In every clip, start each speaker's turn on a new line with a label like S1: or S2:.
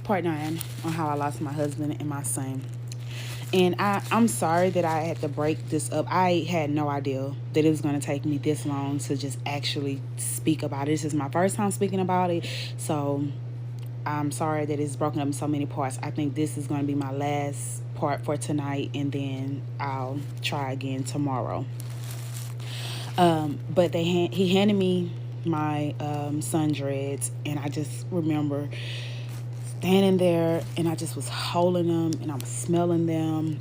S1: Part 9 on how I lost my husband and my son. And I'm sorry that I had to break this up. I had no idea that it was going to take me this long to just actually speak about it. This is my first time speaking about it. So I'm sorry that it's broken up in so many parts. I think this is going to be my last part for tonight, and then I'll try again tomorrow. But he handed me my sun dreads, and I just remember standing there, and I just was holding them, and I was smelling them,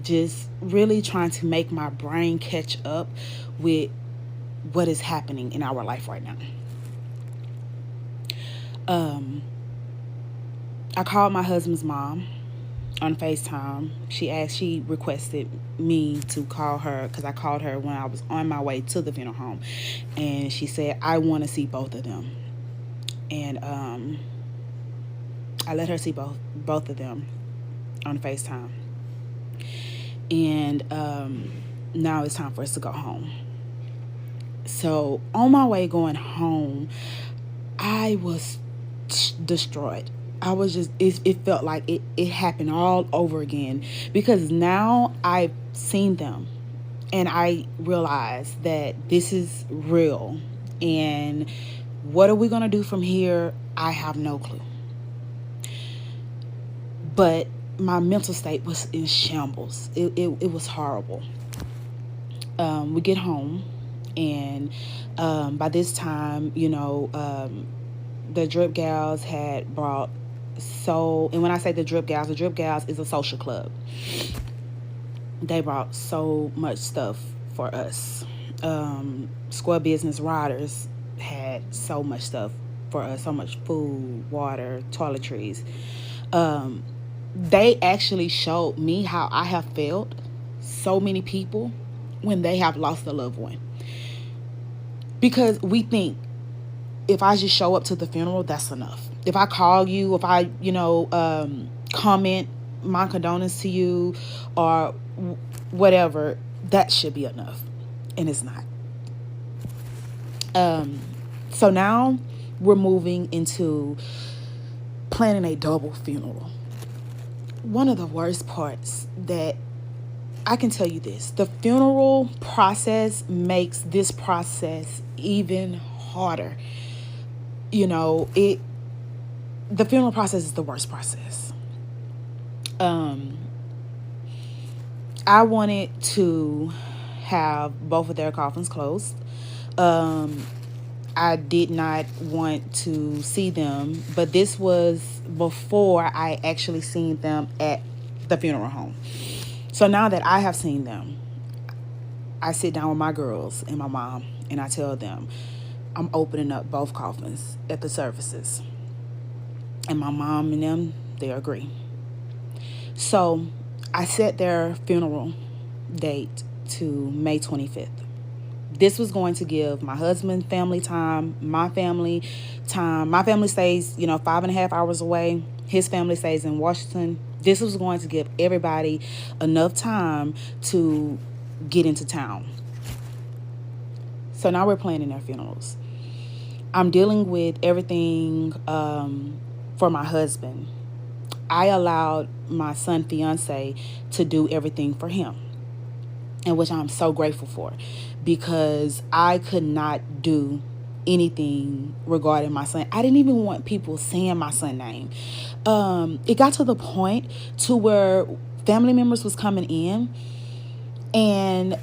S1: just really trying to make my brain catch up with what is happening in our life right now. I called my husband's mom on FaceTime. She requested me to call her because I called her when I was on my way to the funeral home, and she said, I want to see both of them. And I let her see both of them on FaceTime. And now it's time for us to go home. So on my way going home, I was destroyed. I was just, it felt like it happened all over again, because now I've seen them and I realized that this is real. And what are we going to do from here? I have no clue. But my mental state was in shambles. It was horrible. We get home, and by this time, the drip gals had brought and when I say the drip gals is a social club. They brought so much stuff for us. Square Business Riders had so much stuff for us, so much food, water, toiletries. They actually showed me how I have felt so many people when they have lost a loved one. Because we think, if I just show up to the funeral, that's enough. If I call you, if I, comment my condolence to you or whatever, that should be enough. And it's not. So now we're moving into planning a double funeral. One of the worst parts that I can tell you this, the funeral process makes this process even harder. The funeral process is the worst process. I wanted to have both of their coffins closed. I did not want to see them, but this was before I actually seen them at the funeral home. So now that I have seen them, I sit down with my girls and my mom, and I tell them I'm opening up both coffins at the services. And my mom and them, they agree. So I set their funeral date to May 25th. This was going to give my husband family time, my family time. My family stays, 5.5 hours away. His family stays in Washington. This was going to give everybody enough time to get into town. So now we're planning their funerals. I'm dealing with everything for my husband. I allowed my son fiance to do everything for him, and which I'm so grateful for, because I could not do anything regarding my son. I didn't even want people saying my son's name. It got to the point to where family members was coming in, and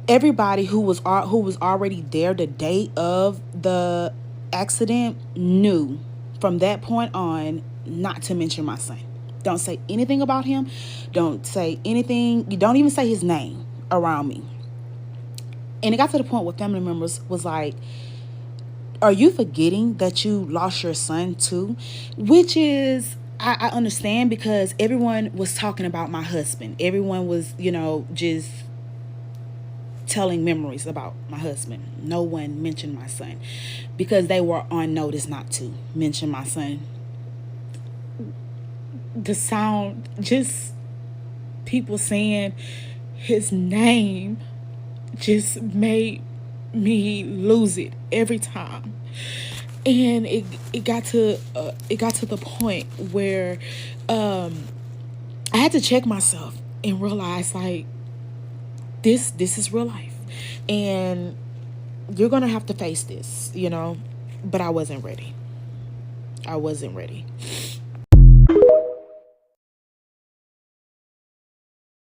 S1: everybody who was already there the day of the accident knew from that point on not to mention my son. Don't say anything about him. Don't say anything. You don't even say his name around me. And it got to the point where family members was like, are you forgetting that you lost your son too? Which is, I understand, because everyone was talking about my husband. Everyone was, just telling memories about my husband. No one mentioned my son because they were on notice not to mention my son. The sound, just people saying his name, just made me lose it every time. And it got to the point where I had to check myself and realize, like, this is real life, and you're gonna have to face this, But I wasn't ready. I wasn't ready.